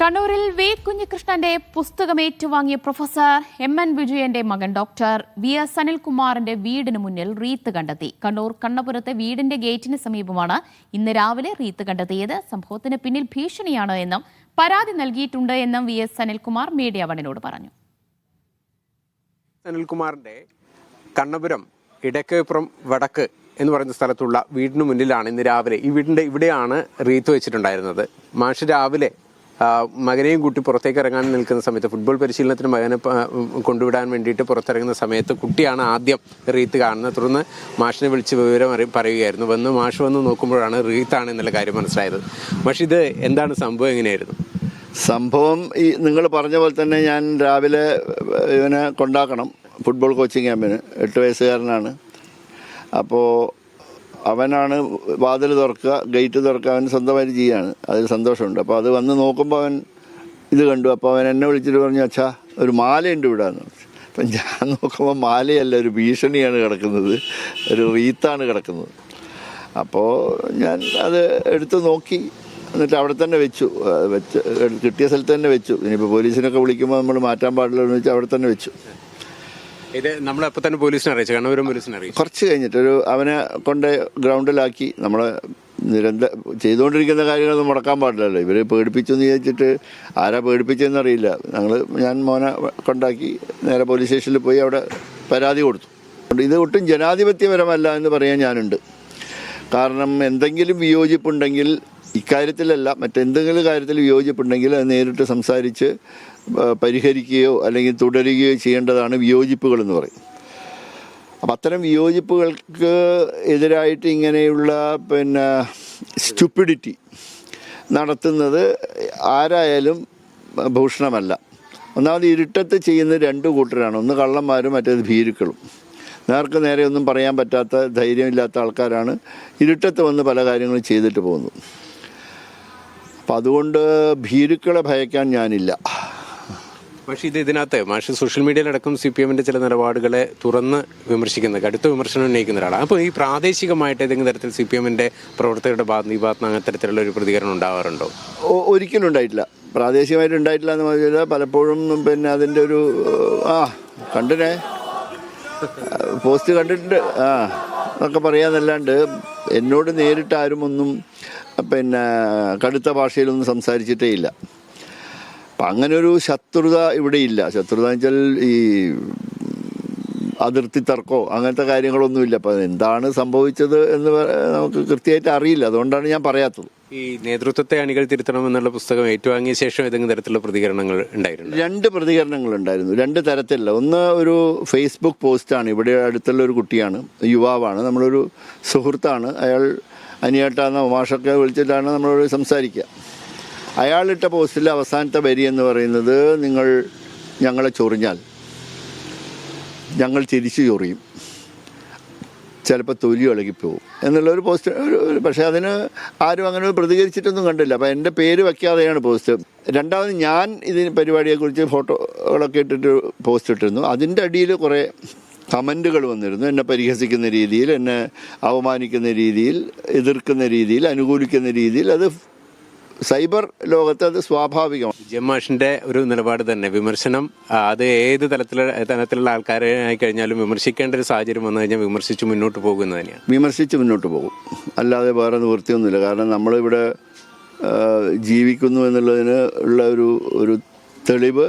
കണ്ണൂരിൽ വി കുഞ്ഞികൃഷ്ണന്റെ പുസ്തകം ഏറ്റുവാങ്ങിയ പ്രൊഫസർ എം.എൻ. വിജയന്റെ മകൻ ഡോക്ടർ വി.എസ്. അനിൽകുമാറിന്റെ വീടിന് മുന്നിൽ റീത്ത് കണ്ടെത്തി. കണ്ണൂർ കണ്ണപുരത്തെ വീടിന്റെ ഗേറ്റിന് സമീപമാണ് ഇന്ന് രാവിലെ റീത്ത് കണ്ടെത്തിയത്. സംഭവത്തിന് പിന്നിൽ ഭീഷണിയാണ് എന്നും പരാതി നൽകിയിട്ടുണ്ട് എന്നും വി.എസ്. അനിൽകുമാർ മീഡിയ വണ്ണിനോട് പറഞ്ഞു. അനിൽകുമാറിന്റെ കണ്ണപുരം ഇടക്കേപ്പുറം വടക്ക് എന്ന് പറയുന്ന സ്ഥലത്തുള്ള വീടിന് മുന്നിലാണ് ഇന്ന് രാവിലെ ഈ വീടിന്റെ ഇവിടെയാണ് റീത്ത് വെച്ചിട്ടുണ്ടായിരുന്നത്. മാഷ് രാവിലെ മകനെയും കൂട്ടി പുറത്തേക്ക് ഇറങ്ങാൻ നിൽക്കുന്ന സമയത്ത് ഫുട്ബോൾ പരിശീലനത്തിന് മകനെ കൊണ്ടുവിടാൻ വേണ്ടിയിട്ട് പുറത്തിറങ്ങുന്ന സമയത്ത് കുട്ടിയാണ് ആദ്യം റീത്ത് കാണുന്നത്. തുടർന്ന് മാഷിനെ വിളിച്ച് വിവരം പറയുകയായിരുന്നു. മാഷ് വന്ന് നോക്കുമ്പോഴാണ് റീത്താണ് എന്നുള്ള കാര്യം മനസ്സിലായത്. മാഷ്, ഇത് എന്താണ് സംഭവം, എങ്ങനെയായിരുന്നു സംഭവം? ഈ നിങ്ങൾ പറഞ്ഞ പോലെ തന്നെ ഞാൻ രാവിലെ ഇവനെ കൊണ്ടാക്കണം ഫുട്ബോൾ കോച്ചിങ് ക്യാമ്പിന്. 8 വയസ്സുകാരനാണ്. അപ്പോൾ അവനാണ് വാതിൽ തുറക്കുക, ഗേറ്റ് തുറക്കുക. അവൻ സ്വന്തമായിട്ട് ചെയ്യാണ്. അതിൽ സന്തോഷമുണ്ട്. അപ്പോൾ അത് വന്ന് നോക്കുമ്പോൾ അവൻ ഇത് കണ്ടു. അപ്പോൾ അവൻ എന്നെ വിളിച്ചിട്ട് പറഞ്ഞു, അച്ഛാ ഒരു മാലയുണ്ട് ഇവിടെ എന്ന്. അപ്പം ഞാൻ നോക്കുമ്പോൾ മാലയല്ല, ഒരു ഭീഷണിയാണ് കിടക്കുന്നത്, ഒരു റീത്താണ് കിടക്കുന്നത്. അപ്പോൾ ഞാൻ അത് എടുത്ത് നോക്കി, എന്നിട്ട് അവിടെ തന്നെ വെച്ചു. കിട്ടിയ സ്ഥലത്ത് തന്നെ വെച്ചു. ഇനിയിപ്പോൾ പോലീസിനൊക്കെ വിളിക്കുമ്പോൾ നമ്മൾ മാറ്റാൻ പാടില്ല എന്ന് വെച്ചാൽ അവിടെ തന്നെ വെച്ചു. ഇത് നമ്മളപ്പോൾ തന്നെ പോലീസിനെ അറിയിച്ചു, കണ്ണപുരം പോലീസിനെ അറിയിച്ചു. കുറച്ച് കഴിഞ്ഞിട്ട് അവനെ കൊണ്ട് ഗ്രൗണ്ടിലാക്കി. നമ്മളെ ചെയ്തുകൊണ്ടിരിക്കുന്ന കാര്യങ്ങളൊന്നും മുടക്കാൻ പാടില്ലല്ലോ. ഇവർ പേടിപ്പിച്ചു എന്ന് വിചാരിച്ചിട്ട് ആരാ പേടിപ്പിച്ചതെന്നറിയില്ല. ഞാൻ മോനെ കൊണ്ടാക്കി നേരെ പോലീസ് സ്റ്റേഷനിൽ പോയി അവിടെ പരാതി കൊടുത്തു. ഇത് ഒട്ടും ജനാധിപത്യപരമല്ല എന്ന് പറയാൻ ഞാനുണ്ട്. കാരണം എന്തെങ്കിലും വിയോജിപ്പുണ്ടെങ്കിൽ, ഇക്കാര്യത്തിലല്ല മറ്റെന്തെങ്കിലും കാര്യത്തിൽ വിയോജിപ്പുണ്ടെങ്കിൽ അത് നേരിട്ട് സംസാരിച്ച് പരിഹരിക്കുകയോ അല്ലെങ്കിൽ തുടരുകയോ ചെയ്യേണ്ടതാണ് വിയോജിപ്പുകൾ എന്ന് പറയും. അപ്പം അത്തരം വിയോജിപ്പുകൾക്ക് എതിരായിട്ട് ഇങ്ങനെയുള്ള സ്റ്റുപ്പിഡിറ്റി നടത്തുന്നത് ആരായാലും ഭൂഷണമല്ല. ഒന്നാമത് ഇരുട്ടത്ത് ചെയ്യുന്ന 2 കൂട്ടരാണ്. ഒന്ന് കള്ളന്മാരും മറ്റേത് ഭീരുക്കളും. നേർക്ക് നേരെ ഒന്നും പറയാൻ പറ്റാത്ത ധൈര്യമില്ലാത്ത ആൾക്കാരാണ് ഇരുട്ടത്ത് വന്ന് പല കാര്യങ്ങളും ചെയ്തിട്ട് പോകുന്നത്. അപ്പം അതുകൊണ്ട് ഭീരുക്കളെ ഭയക്കാൻ ഞാനില്ല. പക്ഷേ ഇതിനകത്ത് മാഷ് സോഷ്യൽ മീഡിയയിലടക്കം CPM-ന്റെ ചില നിലപാടുകളെ തുറന്ന് വിമർശിക്കുന്ന, കടുത്ത വിമർശനം ഉന്നയിക്കുന്ന ഒരാളാണ്. അപ്പോൾ ഈ പ്രാദേശികമായിട്ട് ഏതെങ്കിലും തരത്തിൽ CPM-ന്റെ പ്രവർത്തകരുടെ ഭാഗത്ത് അങ്ങനത്തെ തരത്തിലുള്ള ഒരു പ്രതികരണം ഉണ്ടാവാറുണ്ടോ? ഒരിക്കലും ഉണ്ടായിട്ടില്ല. പ്രാദേശികമായിട്ട് ഉണ്ടായിട്ടില്ല എന്ന് പറഞ്ഞാൽ പലപ്പോഴും അതിൻ്റെ ഒരു കണ്ടിനെ പോസ്റ്റ് കണ്ടിട്ടുണ്ട് എന്നൊക്കെ പറയാന്നല്ലാണ്ട് എന്നോട് നേരിട്ട് ആരും ഒന്നും കടുത്ത ഭാഷയിലൊന്നും സംസാരിച്ചിട്ടേ ഇല്ല. അപ്പം അങ്ങനൊരു ശത്രുത ഇവിടെയില്ല. ശത്രുത എന്ന് വെച്ചാൽ ഈ അതിർത്തി തർക്കമോ അങ്ങനത്തെ കാര്യങ്ങളൊന്നുമില്ല. അപ്പം എന്താണ് സംഭവിച്ചത് എന്ന് നമുക്ക് കൃത്യമായിട്ട് അറിയില്ല. അതുകൊണ്ടാണ് ഞാൻ പറയാത്തത്. ഈ നേതൃത്വത്തെ അണികൾ തിരുത്തണമെന്നുള്ള പുസ്തകം ഏറ്റുവാങ്ങിയ ശേഷം ഏതെങ്കിലും തരത്തിലുള്ള പ്രതികരണങ്ങൾ ഉണ്ടായിരുന്നു? 2 പ്രതികരണങ്ങൾ ഉണ്ടായിരുന്നു. 2 തരത്തിലുള്ള. ഒന്ന് ഒരു ഫേസ്ബുക്ക് പോസ്റ്റാണ്. ഇവിടെ അടുത്തുള്ള ഒരു കുട്ടിയാണ്, യുവാവാണ്, നമ്മളൊരു സുഹൃത്താണ്. അയാൾ അനിയേട്ടാന്ന മാഷൊക്കെ വിളിച്ചിട്ടാണ് നമ്മളോട് സംസാരിക്കുക. അയാളിട്ട പോസ്റ്റിൽ അവസാനത്തെ വരി എന്ന് പറയുന്നത്, നിങ്ങൾ ഞങ്ങളെ ചൊറിഞ്ഞാൽ ഞങ്ങൾ തിരിച്ചു ചൊറിയും, ചിലപ്പോൾ തൊലി ഇളകിപ്പോവും എന്നുള്ളൊരു പോസ്റ്റ്. പക്ഷേ അതിന് ആരും അങ്ങനെ പ്രതികരിച്ചിട്ടൊന്നും കണ്ടില്ല. അപ്പോൾ എൻ്റെ പേര് വയ്ക്കാതെയാണ് പോസ്റ്റ്. രണ്ടാമത് ഞാൻ ഇതിന് പരിപാടിയെക്കുറിച്ച് ഫോട്ടോകളൊക്കെ ഇട്ടിട്ട് പോസ്റ്റ് ഇട്ടിരുന്നു. അതിൻ്റെ അടിയിൽ കുറേ കമൻറ്റുകൾ വന്നിരുന്നു. എന്നെ പരിഹസിക്കുന്ന രീതിയിൽ, എന്നെ അവമാനിക്കുന്ന രീതിയിൽ, എതിർക്കുന്ന രീതിയിൽ, അനുകൂലിക്കുന്ന രീതിയിൽ. അത് സൈബർ ലോകത്ത് അത് സ്വാഭാവികമാണ്. ജമ്മാഷിന്റെ ഒരു നിലപാട് തന്നെ, വിമർശനം അത് ഏത് തലത്തിലുള്ള ആൾക്കാരായി കഴിഞ്ഞാലും വിമർശിക്കേണ്ട ഒരു സാഹചര്യം വന്നു കഴിഞ്ഞാൽ വിമർശിച്ച് മുന്നോട്ട് പോകുന്നത് തന്നെയാണ്. വിമർശിച്ച് മുന്നോട്ട് പോകും, അല്ലാതെ വേറെ നിവൃത്തിയൊന്നുമില്ല. കാരണം നമ്മളിവിടെ ജീവിക്കുന്നു എന്നുള്ളതിന് ഉള്ള ഒരു തെളിവ്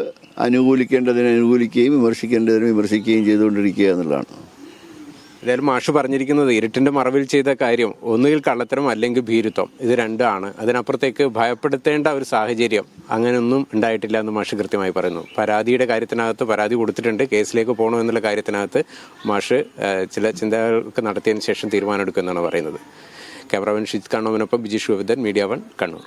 അനുകൂലിക്കേണ്ടതിന് അനുകൂലിക്കുകയും വിമർശിക്കേണ്ടതിന് വിമർശിക്കുകയും ചെയ്തുകൊണ്ടിരിക്കുക എന്നുള്ളതാണ്. ഏതായാലും മാഷ് പറഞ്ഞിരിക്കുന്നത് ഇരുട്ടിന്റെ മറവിൽ ചെയ്ത കാര്യം ഒന്നുകിൽ കള്ളത്തരം അല്ലെങ്കിൽ ഭീരുത്വം, ഇത് 2 ആണ്. അതിനപ്പുറത്തേക്ക് ഭയപ്പെടുത്തേണ്ട ഒരു സാഹചര്യം അങ്ങനെയൊന്നും ഉണ്ടായിട്ടില്ല എന്ന് മാഷ് കൃത്യമായി പറയുന്നു. പരാതിയുടെ കാര്യത്തിനകത്ത് പരാതി കൊടുത്തിട്ടുണ്ട്. കേസിലേക്ക് പോകണോ എന്നുള്ള കാര്യത്തിനകത്ത് മാഷ് ചില ചിന്തകൾക്ക് നടത്തിയതിന് ശേഷം തീരുമാനമെടുക്കുമെന്നാണ് പറയുന്നത്. ക്യാമറാമാൻ ഷിത് കണ്ണോവിനൊപ്പം ബിജീഷ് ഗോവിന്ദൻ, മീഡിയ 1, കണ്ണൂർ.